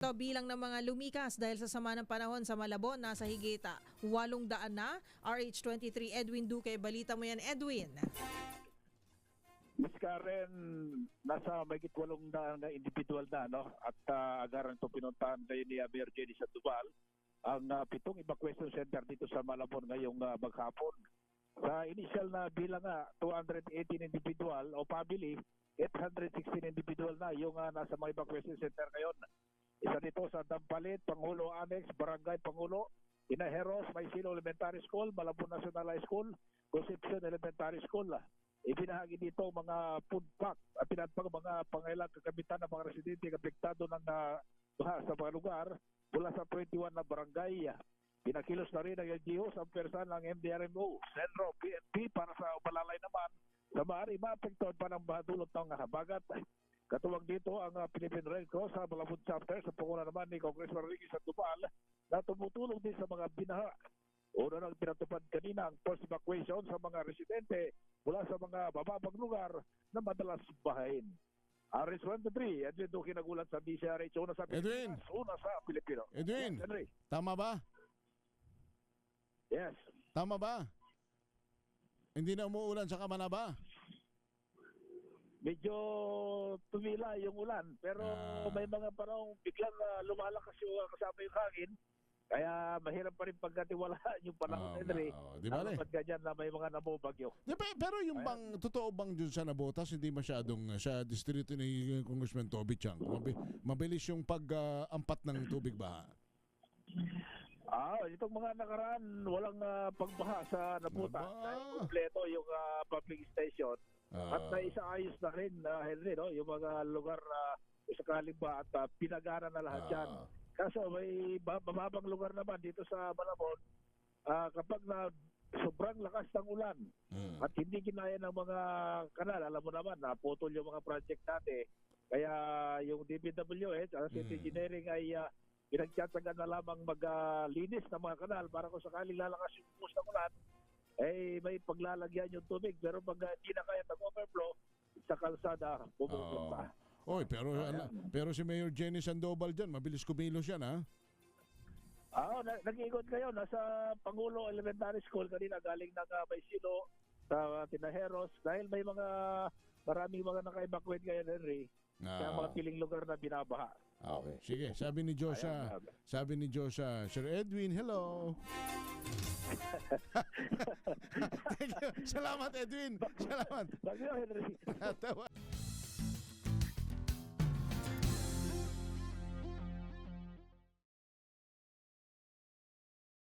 Ito, bilang ng mga lumikas dahil sa sama ng panahon sa Malabon, nasa higit 800 na. RH23 Edwin Duque, balita mo yan, Edwin. Mas Karen, nasa mahigit 800 na individual na, no? At agaran ito pinuntahan kayo ni Mayor Jenny Sandoval ang 7 evacuation center dito sa Malabon ngayong maghapon. Sa initial na bilang 218 individual o family, 816 individual na yung nasa mga evacuation center ngayon. Isa dito sa Dampalit, Pangulo Annex, Barangay Pangulo, Inaheros, Maysilo Elementary School, Malabon National High School, Concepcion Elementary School. Ibinahagi dito mga food pack at pinatpag mga pangailang kagamitan ng mga residente apektado ng baha sa mga lugar mula sa 21 na barangay. Pinakilos na rin ng LGU sa persan ng MDRMO, Senro, PNP para sa palalay naman sa maaari maapektuhan pa ng baha dulot ng habagat. Katuwang dito ang Philippine Red Cross sa Malabon chapter sa panguna naman ni Congressman Ricky Sandoval na tumutulong din sa mga binaha. Una nang pinatupad kanina ang first evacuation sa mga residente mula sa mga bababang lugar na madalas bahain. RH23, Edwin Duque nagulat sa DCRH, una sa Edwin! Pilipinas, una sa Pilipino. Edwin! Yes, Henry. Tama ba? Yes. Tama ba? Hindi na umuulan sa Kamana ba? Medyo tumila yung ulan, pero may mga panahon biglang lumalakas yung kasama yung hangin. Kaya mahirap pa rin pagkatiwalaan yung panahon, Henry. Di ba le? Dapat ganyan na may mga nabubagyo. Pero yung bang, totoo bang dun sa Nabotas, hindi masyadong sa distrito ni Congressman Toby Chang, mabilis yung pag-ampat ng tubig ba? Itong mga nakaraan, walang pagbaha sa Nabutas. Aba. Dahil kompleto yung public station. At naisaayos na rin, Henry, no? Yung mga lugar sakaling ba at pinagana na lahat yan. Kaso may mababang lugar naman dito sa Malabon, kapag na sobrang lakas ng ulan at hindi kinaya ng mga kanal, alam mo naman, naputol yung mga project natin. Kaya yung DPWH, City Engineering ay pinagtsatsagan na lamang maglinis ng mga kanal para kung sakaling lalakas yung bus ng ulan, may paglalagyan yung tubig. Pero pag hindi na kaya mag-overflow, sa kalsada, bumubog pa. Oy, pero si Mayor Jenny Sandoval dyan, mabilis kumilos yan, ha? Nag-iikot kayo. Nasa Pangulo Elementary School kanina, galing ng Maysilo sa Tinaheros. Dahil may maraming mga naka-evacuate kayo, Henry. Kaya mga piling lugar na binabaha. Okay. Sige, sabi ni Joshua, Sir Edwin, hello. Thank you. Salamat, Edwin. Salamat. Sabi Henry. Tawa.